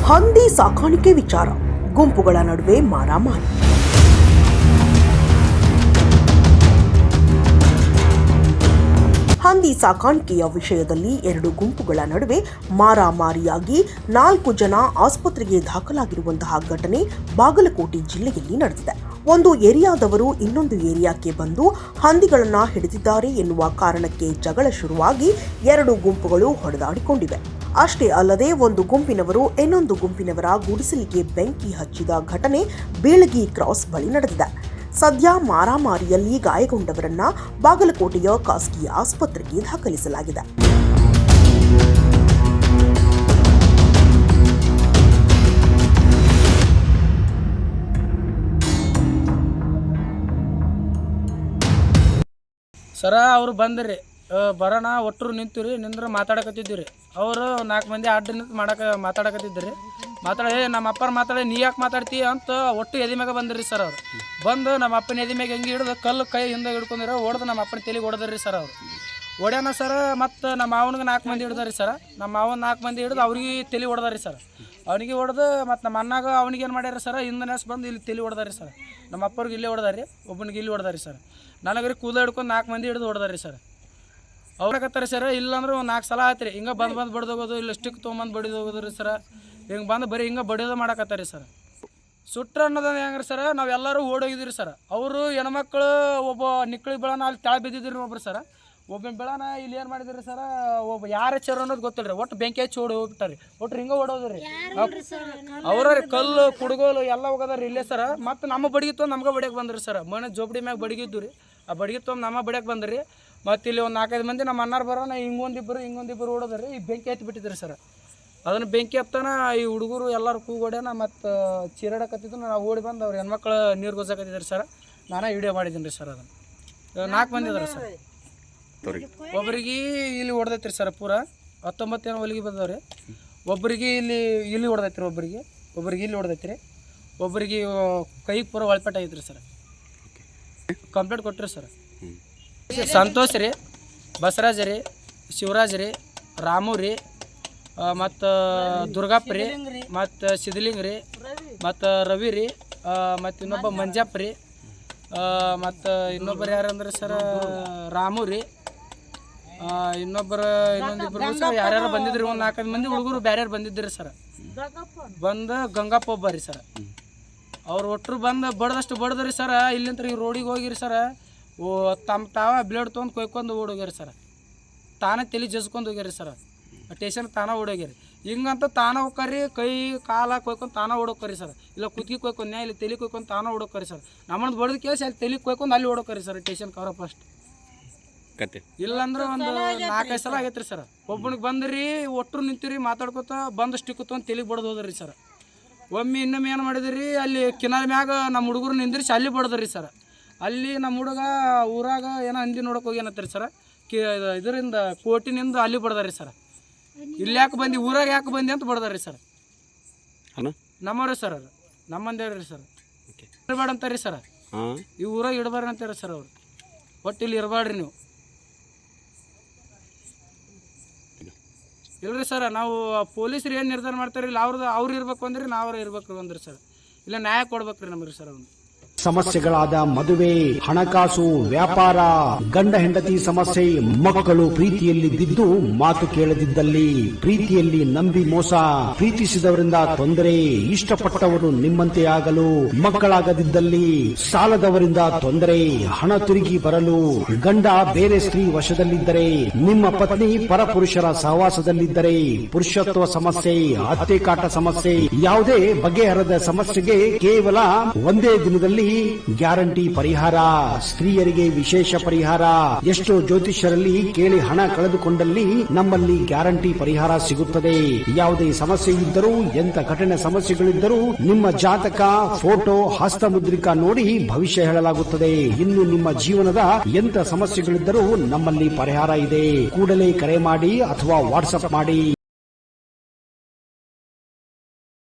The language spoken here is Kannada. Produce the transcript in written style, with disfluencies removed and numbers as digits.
ಹಂದಿ ಸಾಕಾಣಿಕೆ ವಿಚಾರ, ಗುಂಪುಗಳ ನಡುವೆ ಮಾರಾಮಾರಿ. ಹಂದಿ ಸಾಕಾಣಿಕೆಯ ವಿಷಯದಲ್ಲಿ ಎರಡು ಗುಂಪುಗಳ ನಡುವೆ ಮಾರಾಮಾರಿಯಾಗಿ 4 ಜನ ಆಸ್ಪತ್ರೆಗೆ ದಾಖಲಾಗಿರುವಂತಹ ಘಟನೆ ಬಾಗಲಕೋಟೆ ಜಿಲ್ಲೆಯಲ್ಲಿ ನಡೆದಿದೆ. ಒಂದು ಏರಿಯಾದವರು ಇನ್ನೊಂದು ಏರಿಯಾಕ್ಕೆ ಬಂದು ಹಂದಿಗಳನ್ನು ಹಿಡಿದಿದ್ದಾರೆ ಎನ್ನುವ ಕಾರಣಕ್ಕೆ ಜಗಳ ಶುರುವಾಗಿ ಎರಡು ಗುಂಪುಗಳು ಹೊಡೆದಾಡಿಕೊಂಡಿವೆ. ಅಷ್ಟೇ ಅಲ್ಲದೆ ಒಂದು ಗುಂಪಿನವರು ಇನ್ನೊಂದು ಗುಂಪಿನವರ ಗುಡಿಸಲಿಗೆ ಬೆಂಕಿ ಹಚ್ಚಿದ ಘಟನೆ ಬೀಳಗಿ ಕ್ರಾಸ್ ಬಳಿ ನಡೆದಿದೆ. ಸದ್ಯ ಮಾರಾಮಾರಿಯಲ್ಲಿ ಗಾಯಗೊಂಡವರನ್ನ ಬಾಗಲಕೋಟೆಯ ಖಾಸಗಿ ಆಸ್ಪತ್ರೆಗೆ ದಾಖಲಿಸಲಾಗಿದೆ. ಸರ ಅವರು ಬಂದ್ರಿ, ಬರೋಣ ಒಟ್ಟರು ನಿಂತಿರಿ, ನಿಂದ್ರೆ ಮಾತಾಡಕತ್ತಿದ್ವಿ ರೀ. ಅವರು 4 ಮಂದಿ ಅಡ್ಡ ನಿಂತು ಮಾತಾಡಕತ್ತಿದ್ರಿ. ನಮ್ಮ ಅಪ್ಪರ ಮಾತಾಡಿ ನೀ ಯಾಕೆ ಮಾತಾಡ್ತಿ ಅಂತ ಒಟ್ಟು ಎದಿ ಮ್ಯಾಗ ಬಂದ್ರಿ ಸರ್. ಅವ್ರು ಬಂದು ನಮ್ಮ ಅಪ್ಪನ ಎದಿ ಮ್ಯಾಗ ಹೆಂಗೆ ಹಿಡಿದು ಕಲ್ಲು ಕೈ ಹಿಂದೆ ಹಿಡ್ಕೊಂಡಿರ ಹೊಡೆದು ನಮ್ಮ ಅಪ್ಪನ ತಲೆಗೆ ಹೊಡೆದ್ರಿ ಸರ್. ಅವ್ರು ಹೊಡ್ಯಾನ ಸರ್. ಮತ್ತು ನಮ್ಮ ಮಾವನಿಗೆ 4 ಮಂದಿ ಹಿಡ್ದಾರಿ ಸರ್. ನಮ್ಮ ಮಾವನ 4 ಮಂದಿ ಹಿಡಿದು ಅವ್ರಿಗೆ ತಲೆ ಹೊಡೆದಾರಿ ಸರ್. ಅವನಿಗೆ ಹೊಡೆದು ಮತ್ತು ನಮ್ಮ ಅಣ್ಣಾಗ ಅವ್ನಿಗೆ ಏನು ಮಾಡ್ಯಾರ ಸರ್, ಹಿಂದೆ ಬಂದು ಇಲ್ಲಿ ತಲೆ ಹೊಡೆದಾರಿ ಸರ್. ನಮ್ಮ ಅಪ್ಪರಿಗೆ ಇಲ್ಲೇ ಹೊಡೆದಾರಿ, ಒಬ್ಬನಿಗೆ ಇಲ್ಲಿ ಹೊಡೆದಾರಿ ಸರ್. ನನಗೆ ರೀ ಕೂದ ಹಿಡ್ಕೊಂಡು 4 ಮಂದಿ ಹಿಡಿದು ಹೊಡೆದಾರಿ ಸರ್. ಅವ್ರಾಗತ್ತಾರೆ ಸರ್. ಇಲ್ಲಾಂದ್ರೆ ಒಂದು 4 ಸಲ ಆಯ್ತು ರೀ. ಹಿಂಗೆ ಬಂದು ಬಡ್ದೋಗೋದು, ಇಲ್ಲ ಸ್ಟಿಕ್ ತೊಗೊಂಬಂದು ಬಡಿದೋಗೋದು ರೀ ಸರ್. ಹಿಂಗೆ ಬಂದು ಬರೀ ಹಿಂಗೆ ಬಡಿಯೋದು ಮಾಡಕತ್ತಾರೆ ಸರ್. ಸುಟ್ರ ಅನ್ನೋದು ಹೆಂಗ್ರಿ ಸರ್, ನಾವೆಲ್ಲರೂ ಓಡೋಗಿದ್ರಿ ಸರ್. ಅವರು ಹೆಣ್ಮಕ್ಳು ಒಬ್ಬ ನಿಕ್ಕಳಿ ಬೆಳನ ಅಲ್ಲಿ ತಳ ಬಿದ್ದಿದ್ರಿ ಒಬ್ರು ಸರ್. ಒಬ್ಬನ ಬೆಳನ ಇಲ್ಲಿ ಏನು ಮಾಡಿದ್ರಿ ಸರ್, ಒಬ್ಬ ಯಾರ ಚೇರ್ ಅನ್ನೋದು ಗೊತ್ತಿಲ್ಲ ರೀ. ಒಟ್ಟು ಬೆಂಕಿ ಹಚ್ಚಿ ಹೋಗ್ಬಿಟ್ಟಾರಿ. ಒಟ್ಟು ಹಿಂಗೆ ಓಡೋದು ರೀ. ಅವ್ರ ರೀ ಕಲ್ಲು ಕುಡುಗೋಲು ಎಲ್ಲ ಹೋಗೋದ್ರಿ ಇಲ್ಲೇ ಸರ್. ಮತ್ತು ನಮ್ಮ ಬಡಿಗಿತ್ತು ನಮ್ಗೆ ಬಡಿಯಕ್ಕೆ ಬಂದ್ರಿ ಸರ್. ಮನೆ ಜೋಬಡಿ ಮ್ಯಾಗ ಬಡಿಗಿದ್ದು ರೀ. ಆ ಬಡಿಗಿತ್ತು ನಮ್ಮ ಬಡಿಯಕ್ಕೆ ಬಂದ್ರಿ. ಮತ್ತು ಇಲ್ಲಿ ಒಂದು 4-5 ಮಂದಿ ನಮ್ಮ ಅಣ್ಣಾರು ಬರೋಣ ಹಿಂಗೊಂದಿಬ್ಬರು ಓಡೋದ್ರಿ. ಈ ಬೆಂಕಿ ಹತ್ತಿ ಬಿಟ್ಟಿದ್ರಿ ಸರ್. ಅದನ್ನು ಬೆಂಕಿ ಹತ್ತಾನ ಈ ಹುಡುಗರು ಎಲ್ಲರೂ ಕೂಗೋಡ್ಯಾನ ಮತ್ತು ಚೀರಾಡಕತ್ತಿದ್ದು. ನಾವು ಓಡಿ ಬಂದು ಅವ್ರು ಹೆಣ್ಮಕ್ಳು ನೀರು ಗೊಜ್ಜಾಕತ್ತಿದ್ರಿ ಸರ್. ನಾನೇ ವಿಡಿಯೋ ಮಾಡಿದ್ದೀನಿ ರೀ ಸರ್. ಅದನ್ನು 4 ಮಂದಿ ಅದಾರೆ ಸರ್. ಒಬ್ಬರಿಗೆ ಇಲ್ಲಿ ಹೊಡೆದೈತ್ರಿ ಸರ್. ಪೂರ 19 ಏನೋ ಹೊಲಿಗೆ ಬಂದವ್ರಿ. ಒಬ್ಬರಿಗೆ ಇಲ್ಲಿ ಹೊಡೆದೈತ್ರಿ. ಒಬ್ಬರಿಗೆ ಇಲ್ಲಿ ಹೊಡೆದೈತ್ರಿ. ಒಬ್ಬರಿಗೆ ಕೈಗೆ ಪೂರ ಒಳಪೆಟ್ಟ ಐತ್ರಿ ಸರ್. ಕಂಪ್ಲೇಂಟ್ ಕೊಟ್ರಿ ಸರ್. ಸಂತೋಷ್ ರೀ, ಬಸವರಾಜ್ ರೀ, ಶಿವರಾಜ್ ರೀ, ರಾಮು ರೀ, ಮತ್ತು ದುರ್ಗಪ್ಪ ರೀ, ಮತ್ತು ಸಿದ್ಲಿಂಗ್ ರೀ, ಮತ್ತು ರವಿ ರೀ, ಮತ್ತು ಇನ್ನೊಬ್ಬ ಮಂಜಪ್ಪ ರೀ, ಮತ್ತು ಇನ್ನೊಬ್ಬರು ಯಾರಂದ್ರೆ ಸರ್ ರಾಮು ರೀ, ಇನ್ನೊಂದಿಬ್ಬರು ಸರ್ ಯಾರ್ಯಾರು ಬಂದಿದ್ರಿ. ಒಂದು 4-5 ಮಂದಿ ಹುಡುಗರು ಬೇರೆ ಬಂದಿದ್ರಿ ಸರ್. ಬಂದು ಗಂಗಪ್ಪ ಒಬ್ಬ ರೀ ಸರ್. ಅವ್ರು ಒಟ್ಟರು ಬಂದು ಬಡ್ದಷ್ಟು ಬಡ್ದ್ರಿ ಸರ್. ಇಲ್ಲಿಂದ ಈ ರೋಡಿಗೆ ಹೋಗಿರಿ ಸರ್. ತಾವ ಬ್ಲೇಡ್ ತೊಗೊಂಡು ಕೊಯ್ಕೊಂಡು ಓಡೋಗ್ಯಾರ ಸರ್. ತಾನೇ ತಲೆ ಜಸ್ಕೊಂಡು ಹೋಗ್ಯಾರಿ ಸರ್. ಸ್ಟೇಷನ್ ತಾನ ಓಡೋಗ್ಯಾರಿ. ಹಿಂಗಂತ ತಾನ ಹೋಗ್ಕರಿ, ಕೈ ಕಾಲ ಕೊಯ್ಕೊಂಡು ತಾನ ಓಡೋಕರಿ ಸರ್. ಇಲ್ಲ ಕುತ್ತಿಗೆ ಕೊಯ್ಕೊಂಡು ಇಲ್ಲಿ ತಲೆ ಕೊಯ್ಕೊಂಡು ತಾನ ಓಡೋಕರಿ ಸರ್. ನಮ್ಮನ್ನು ಬಡ್ದು ಕೇಳಿಸಿ ಅಲ್ಲಿ ತಲೆ ಕೊಯ್ಕೊಂಡು ಅಲ್ಲಿ ಓಡೋಕರಿ ಸರ್. ಸ್ಟೇಷನ್ ಕವರ ಫಸ್ಟ್ ಕತೆ. ಇಲ್ಲಾಂದ್ರೆ ಒಂದು 4-5 ಸಲ ಆಗೈತ್ರಿ ಸರ್. ಒಬ್ಬನಿಗೆ ಬಂದ್ರಿ, ಒಟ್ಟರು ನಿಂತಿರಿ ಮಾತಾಡ್ಕೊತ ಬಂದು ಸ್ಟಿಕ್ ತೊಗೊಂಡು ತಲೆಗೆ ಬಡ್ದು ಹೋದ್ರಿ ಸರ್. ಒಮ್ಮೆ ಇನ್ನೊಮ್ಮೆ ಏನು ಮಾಡಿದ್ರಿ, ಅಲ್ಲಿ ಕಿನಾಲ್ ಮ್ಯಾಗ ನಮ್ಮ ಹುಡುಗರು ನಿಂದ್ರಿಸಿ ಅಲ್ಲಿ ಬಡ್ದ್ರಿ ಸರ್. ಅಲ್ಲಿ ನಮ್ಮ ಹುಡುಗ ಊರಾಗ ಏನೋ ಹಂದಿ ನೋಡೋಕೆ ಹೋಗ್ಯಾನತ್ರಿ ಸರ್. ಇದರಿಂದ ಕೋಟಿನಿಂದ ಅಲ್ಲಿ ಬಡ್ದಾರಿ ಸರ್. ಇಲ್ಲಿ ಯಾಕೆ ಬಂದು ಊರಾಗ ಯಾಕೆ ಬಂದಿ ಅಂತ ಬಡ್ದಾರಿ ಸರ್. ನಮ್ಮವ್ರಿ ಸರ್. ಅದು ನಮ್ಮಂದೇವ್ರಿ ಸರ್. ಇರಬೇಡ ಅಂತಾರಿ ಸರ್. ಈ ಊರಾಗ ಇಡಬಾರ್ದು ಅಂತಾರೆ ಸರ್ ಅವರು. ಒಟ್ಟು ಇಲ್ಲಿ ಇರಬಾರ್ರಿ ನೀವು. ಇಲ್ರಿ ಸರ್, ನಾವು ಪೊಲೀಸರು ಏನು ನಿರ್ಧಾರ ಮಾಡ್ತಾರೆ ಇಲ್ಲ ಅವ್ರು ಇರ್ಬೇಕು ಅಂದ್ರಿ ನಾವು ಇರ್ಬೇಕು ಅಂದ್ರಿ ಸರ್. ಇಲ್ಲ ನ್ಯಾಯ ಕೊಡ್ಬೇಕ್ರಿ ನಮ್ರಿ ಸರ್. ಅವ್ನು ಸಮಸ್ಯೆಗಳಾದ ಮದುವೆ, ಹಣಕಾಸು, ವ್ಯಾಪಾರ, ಗಂಡ ಹೆಂಡತಿ ಸಮಸ್ಯೆ, ಮಕ್ಕಳು ಪ್ರೀತಿಯಲ್ಲಿ ಬಿದ್ದು ಮಾತು ಕೇಳದಿದ್ದಲ್ಲಿ, ಪ್ರೀತಿಯಲ್ಲಿ ನಂಬಿ ಮೋಸ, ಪ್ರೀತಿಸಿದವರಿಂದ ತೊಂದರೆ, ಇಷ್ಟಪಟ್ಟವರು ನಿಮ್ಮಂತೆ ಆಗಲು ಮಕ್ಕಳಾಗದಿದ್ದಲ್ಲಿ, ಸಾಲದವರಿಂದ ತೊಂದರೆ, ಹಣ ತಿರುಗಿ ಬರಲು, ಗಂಡ ಬೇರೆ ಸ್ತ್ರೀ ವಶದಲ್ಲಿದ್ದರೆ, ನಿಮ್ಮ ಪತ್ನಿ ಪರಪುರುಷರ ಸಹವಾಸದಲ್ಲಿದ್ದರೆ, ಪುರುಷತ್ವ ಸಮಸ್ಯೆ, ಅತ್ತೆ ಕಾಟ ಸಮಸ್ಯೆ, ಯಾವುದೇ ಬಗೆಹರದ ಸಮಸ್ಯೆಗೆ ಕೇವಲ ಒಂದೇ ದಿನದಲ್ಲಿ ಗ್ಯಾರಂಟಿ ಪರಿಹಾರ. ಸ್ತ್ರೀಯರಿಗೆ ವಿಶೇಷ ಪರಿಹಾರ. ಎಷ್ಟೋ ಜ್ಯೋತಿಷ್ಯರಲ್ಲಿ ಕೇಳಿ ಹಣ ಕಳೆದುಕೊಂಡಲ್ಲಿ ನಮ್ಮಲ್ಲಿ ಗ್ಯಾರಂಟಿ ಪರಿಹಾರ ಸಿಗುತ್ತದೆ. ಯಾವುದೇ ಸಮಸ್ಯೆ ಇದ್ದರೂ, ಎಂತ ಕಠಿಣ ಸಮಸ್ಯೆಗಳಿದ್ದರೂ ನಿಮ್ಮ ಜಾತಕ, ಫೋಟೋ, ಹಸ್ತಮುದ್ರಿಕಾ ನೋಡಿ ಭವಿಷ್ಯ ಹೇಳಲಾಗುತ್ತದೆ. ಇನ್ನು ನಿಮ್ಮ ಜೀವನದ ಎಂತ ಸಮಸ್ಯೆಗಳಿದ್ದರೂ ನಮ್ಮಲ್ಲಿ ಪರಿಹಾರ ಇದೆ. ಕೂಡಲೇ ಕರೆ ಮಾಡಿ ಅಥವಾ ವಾಟ್ಸ್ಆಪ್ ಮಾಡಿ.